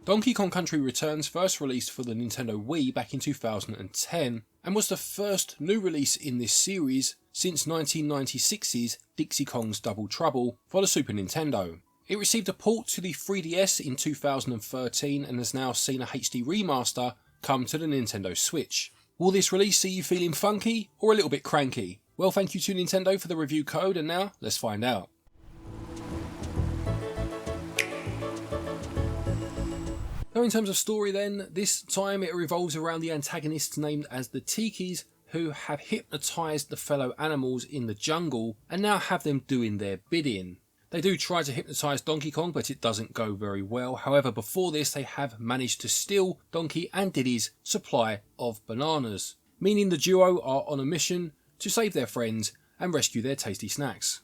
Donkey Kong Country Returns first released for the Nintendo Wii back in 2010 and was the first new release in this series since 1996's Dixie Kong's Double Trouble for the Super Nintendo. It received a port to the 3DS in 2013 and has now seen a HD remaster come to the Nintendo Switch. Will this release see you feeling funky or a little bit cranky? Well, thank you to Nintendo for the review code, and now let's find out. Now in terms of story then, this time it revolves around the antagonists named as the Tikis, who have hypnotised the fellow animals in the jungle and now have them doing their bidding. They do try to hypnotise Donkey Kong, but it doesn't go very well. However, before this they have managed to steal Donkey and Diddy's supply of bananas, meaning the duo are on a mission to save their friends and rescue their tasty snacks.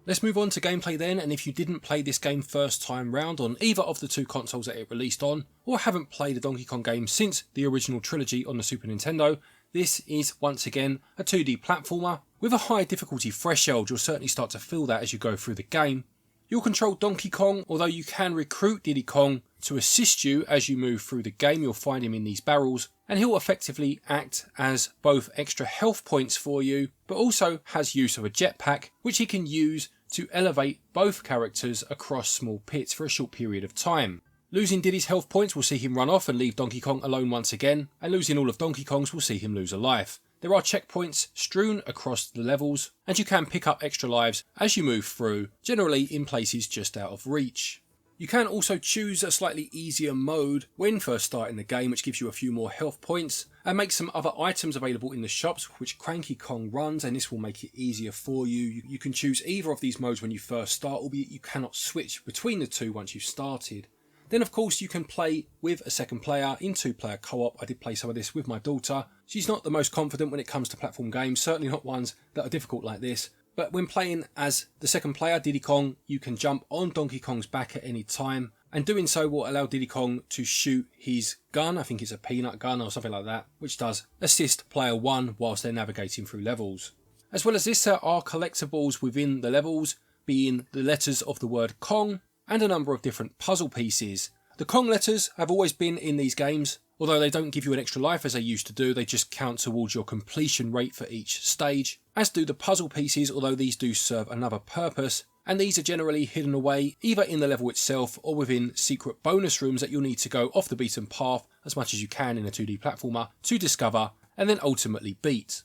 Let's move on to gameplay then, and if you didn't play this game first time round on either of the two consoles that it released on, or haven't played a Donkey Kong game since the original trilogy on the Super Nintendo, this is once again a 2D platformer with a high difficulty threshold. You'll certainly start to feel that as you go through the game. You'll control Donkey Kong, although you can recruit Diddy Kong to assist you as you move through the game. You'll find him in these barrels, and he'll effectively act as both extra health points for you, but also has use of a jetpack, which he can use to elevate both characters across small pits for a short period of time. Losing Diddy's health points will see him run off and leave Donkey Kong alone once again, and losing all of Donkey Kong's will see him lose a life. There are checkpoints strewn across the levels, and you can pick up extra lives as you move through, generally in places just out of reach. You can also choose a slightly easier mode when first starting the game, which gives you a few more health points, and makes some other items available in the shops which Cranky Kong runs, and this will make it easier for you. You can choose either of these modes when you first start, albeit you cannot switch between the two once you've started. Then of course you can play with a second player in 2-player co-op. I did play some of this with my daughter. She's not the most confident when it comes to platform games, certainly not ones that are difficult like this. But when playing as the second player, Diddy Kong, you can jump on Donkey Kong's back at any time, and doing so will allow Diddy Kong to shoot his gun, I think it's a peanut gun or something like that, which does assist player 1 whilst they're navigating through levels. As well as this, there are collectibles within the levels, being the letters of the word Kong, and a number of different puzzle pieces. The Kong letters have always been in these games, although they don't give you an extra life as they used to do, they just count towards your completion rate for each stage, as do the puzzle pieces, although these do serve another purpose, and these are generally hidden away either in the level itself or within secret bonus rooms that you'll need to go off the beaten path as much as you can in a 2D platformer to discover and then ultimately beat.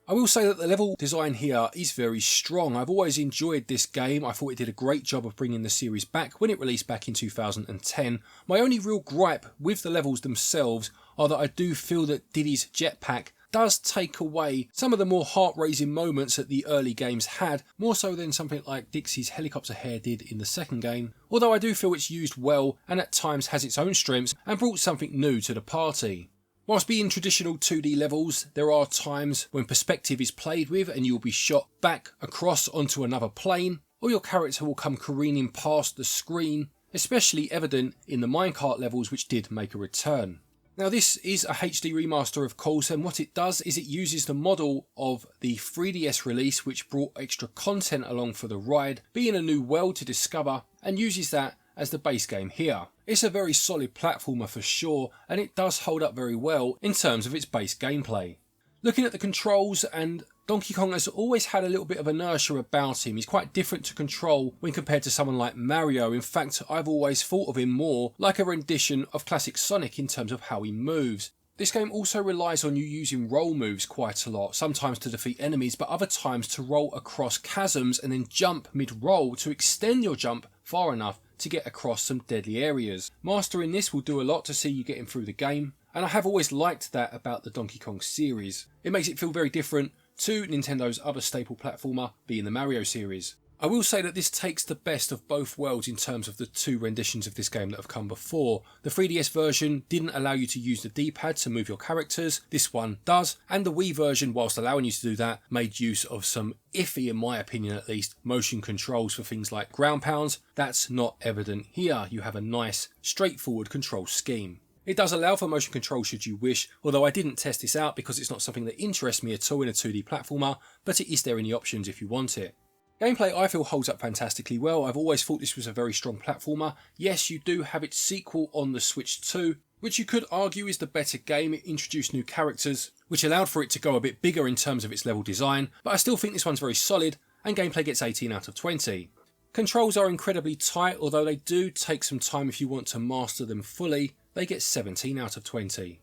I will say that the level design here is very strong. I've always enjoyed this game. I thought it did a great job of bringing the series back when it released back in 2010. My only real gripe with the levels themselves are that I do feel that Diddy's jetpack does take away some of the more heart-raising moments that the early games had, more so than something like Dixie's helicopter hair did in the second game, although I do feel it's used well and at times has its own strengths and brought something new to the party. Whilst being traditional 2D levels, there are times when perspective is played with and you'll be shot back across onto another plane, or your character will come careening past the screen, especially evident in the minecart levels which did make a return. Now this is a HD remaster of course, and what it does is it uses the model of the 3DS release which brought extra content along for the ride, being a new world to discover, and uses that as the base game here. It's a very solid platformer for sure, and it does hold up very well in terms of its base gameplay. Looking at the controls, and Donkey Kong has always had a little bit of inertia about him. He's quite different to control when compared to someone like Mario. In fact, I've always thought of him more like a rendition of classic Sonic in terms of how he moves. This game also relies on you using roll moves quite a lot, sometimes to defeat enemies, but other times to roll across chasms and then jump mid-roll to extend your jump far enough to get across some deadly areas. Mastering this will do a lot to see you getting through the game, and I have always liked that about the Donkey Kong series. It makes it feel very different to Nintendo's other staple platformer, being the Mario series. I will say that this takes the best of both worlds in terms of the two renditions of this game that have come before. The 3DS version didn't allow you to use the D-pad to move your characters, this one does, and the Wii version, whilst allowing you to do that, made use of some iffy, in my opinion at least, motion controls for things like ground pounds. That's not evident here. You have a nice, straightforward control scheme. It does allow for motion control should you wish, although I didn't test this out because it's not something that interests me at all in a 2D platformer, but it is there in the options if you want it. Gameplay I feel holds up fantastically well. I've always thought this was a very strong platformer. Yes, you do have its sequel on the Switch 2, which you could argue is the better game. It introduced new characters, which allowed for it to go a bit bigger in terms of its level design, but I still think this one's very solid, and gameplay gets 18 out of 20. Controls are incredibly tight, although they do take some time if you want to master them fully. They get 17 out of 20.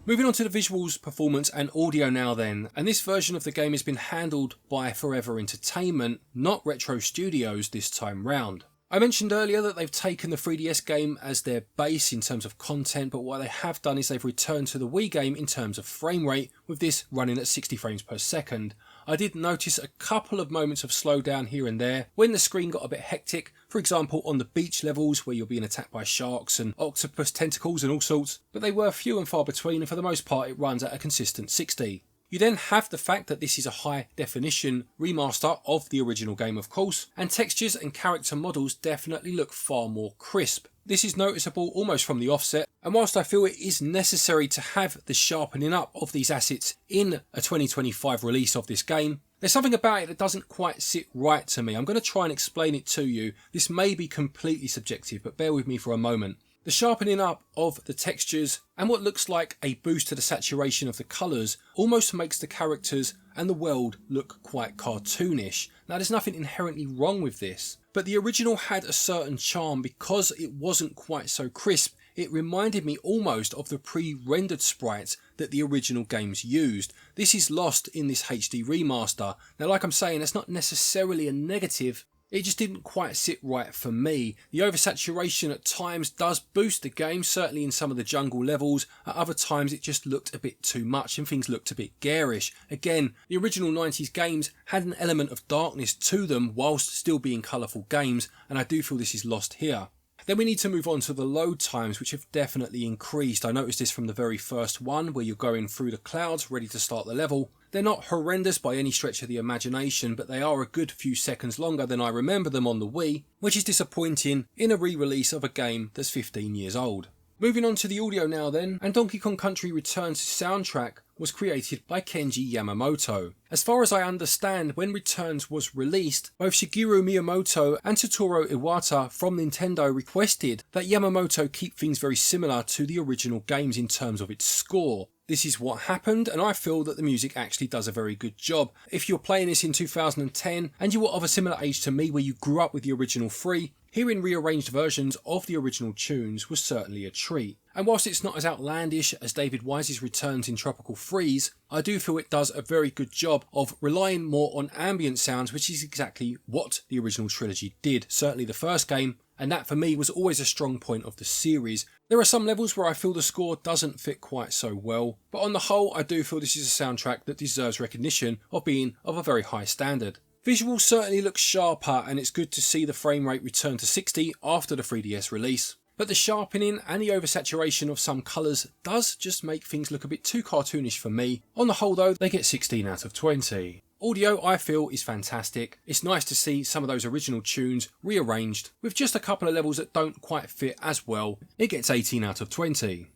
Moving on to the visuals, performance and audio now then, and this version of the game has been handled by Forever Entertainment, not Retro Studios this time round. I mentioned earlier that they've taken the 3DS game as their base in terms of content, but what they have done is they've returned to the Wii game in terms of frame rate, with this running at 60 frames per second. I did notice a couple of moments of slowdown here and there when the screen got a bit hectic, for example on the beach levels where you're being attacked by sharks and octopus tentacles and all sorts, but they were few and far between, and for the most part it runs at a consistent 60. You then have the fact that this is a high definition remaster of the original game of course, and textures and character models definitely look far more crisp. This is noticeable almost from the offset, and whilst I feel it is necessary to have the sharpening up of these assets in a 2025 release of this game, there's something about it that doesn't quite sit right to me. I'm going to try and explain it to you. This may be completely subjective, but bear with me for a moment. The sharpening up of the textures and what looks like a boost to the saturation of the colours almost makes the characters and the world look quite cartoonish. Now there's nothing inherently wrong with this, but the original had a certain charm because it wasn't quite so crisp. It reminded me almost of the pre-rendered sprites that the original games used. This is lost in this HD remaster. Now like I'm saying, that's not necessarily a negative. It just didn't quite sit right for me. The oversaturation at times does boost the game, certainly in some of the jungle levels. At other times it just looked a bit too much and things looked a bit garish. Again, the original 90s games had an element of darkness to them whilst still being colourful games, and I do feel this is lost here. Then we need to move on to the load times, which have definitely increased. I noticed this from the very first one where you're going through the clouds ready to start the level. They're not horrendous by any stretch of the imagination, but they are a good few seconds longer than I remember them on the Wii, which is disappointing in a re-release of a game that's 15 years old. Moving on to the audio now then, and Donkey Kong Country Returns soundtrack was created by Kenji Yamamoto. As far as I understand, when Returns was released, both Shigeru Miyamoto and Satoru Iwata from Nintendo requested that Yamamoto keep things very similar to the original games in terms of its score. This is what happened, and I feel that the music actually does a very good job. If you're playing this in 2010 and you were of a similar age to me where you grew up with the original 3, hearing rearranged versions of the original tunes was certainly a treat. And whilst it's not as outlandish as David Wise's Returns in Tropical Freeze, I do feel it does a very good job of relying more on ambient sounds, which is exactly what the original trilogy did, certainly the first game, and that for me was always a strong point of the series. There are some levels where I feel the score doesn't fit quite so well, but on the whole I do feel this is a soundtrack that deserves recognition of being of a very high standard. Visuals certainly look sharper, and it's good to see the frame rate return to 60 after the 3DS release. But the sharpening and the oversaturation of some colours does just make things look a bit too cartoonish for me. On the whole though, they get 16 out of 20. Audio I feel is fantastic. It's nice to see some of those original tunes rearranged with just a couple of levels that don't quite fit as well. It gets 18 out of 20.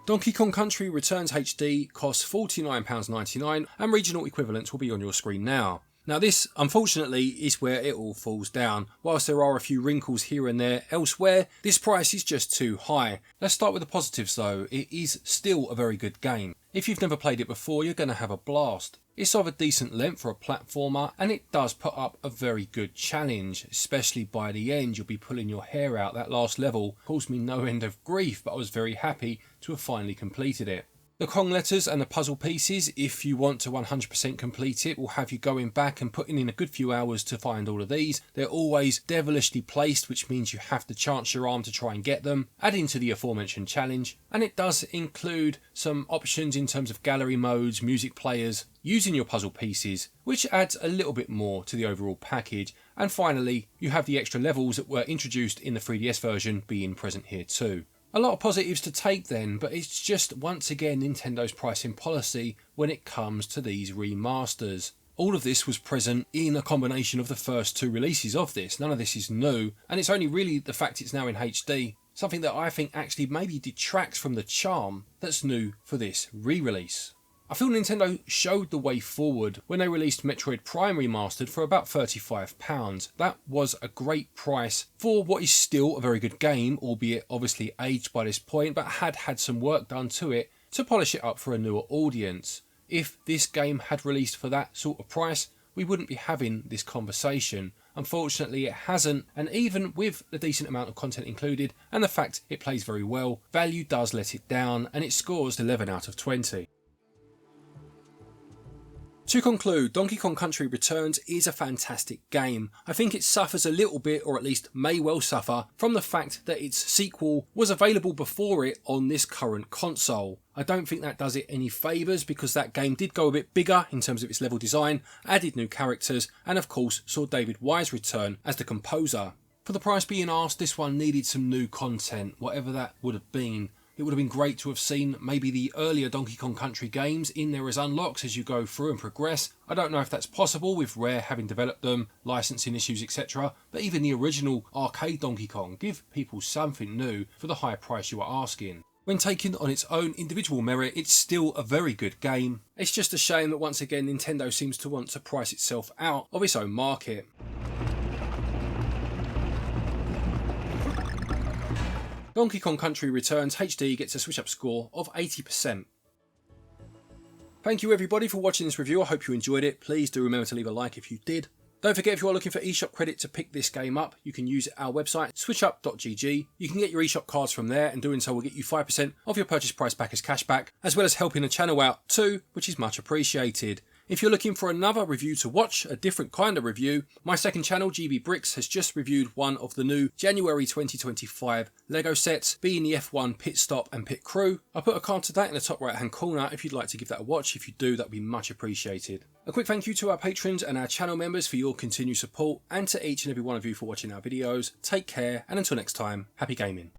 Donkey Kong Country Returns HD costs £49.99 and regional equivalents will be on your screen now. Now this, unfortunately, is where it all falls down. Whilst there are a few wrinkles here and there elsewhere, this price is just too high. Let's start with the positives though. It is still a very good game. If you've never played it before, you're going to have a blast. It's of a decent length for a platformer, and it does put up a very good challenge, especially by the end. You'll be pulling your hair out. That last level caused me no end of grief, but I was very happy to have finally completed it. The Kong letters and the puzzle pieces, if you want to 100% complete it, will have you going back and putting in a good few hours to find all of these. They're always devilishly placed, which means you have to chance your arm to try and get them, adding to the aforementioned challenge. And it does include some options in terms of gallery modes, music players, using your puzzle pieces, which adds a little bit more to the overall package. And finally, you have the extra levels that were introduced in the 3DS version being present here too. A lot of positives to take then, but it's just once again Nintendo's pricing policy when it comes to these remasters. All of this was present in a combination of the first two releases of this. None of this is new, and it's only really the fact it's now in HD, something that I think actually maybe detracts from the charm that's new for this re-release. I feel Nintendo showed the way forward when they released Metroid Prime Remastered for about £35. That was a great price for what is still a very good game, albeit obviously aged by this point, but had some work done to it to polish it up for a newer audience. If this game had released for that sort of price, we wouldn't be having this conversation. Unfortunately, it hasn't, and even with the decent amount of content included and the fact it plays very well, value does let it down, and it scores 11 out of 20. To conclude, Donkey Kong Country Returns is a fantastic game. I think it suffers a little bit, or at least may well suffer, from the fact that its sequel was available before it on this current console. I don't think that does it any favours, because that game did go a bit bigger in terms of its level design, added new characters, and of course saw David Wise return as the composer. For the price being asked, this one needed some new content, whatever that would have been. It would have been great to have seen maybe the earlier Donkey Kong Country games in there as unlocks as you go through and progress. I don't know if that's possible with Rare having developed them, licensing issues, etc. But even the original arcade Donkey Kong, give people something new for the high price you are asking. When taken on its own individual merit, it's still a very good game. It's just a shame that once again Nintendo seems to want to price itself out of its own market. Donkey Kong Country Returns HD gets a SwitchUp score of 80%. Thank you everybody for watching this review. I hope you enjoyed it. Please do remember to leave a like if you did. Don't forget, if you are looking for eShop credit to pick this game up, you can use our website switchup.gg. You can get your eShop cards from there, and doing so will get you 5% of your purchase price back as cashback, as well as helping the channel out too, which is much appreciated. If you're looking for another review to watch, a different kind of review, my second channel, GB Bricks, has just reviewed one of the new January 2025 LEGO sets, being the F1 Pit Stop and Pit Crew. I'll put a card to that in the top right hand corner if you'd like to give that a watch. If you do, that'd be much appreciated. A quick thank you to our patrons and our channel members for your continued support, and to each and every one of you for watching our videos. Take care, and until next time, happy gaming.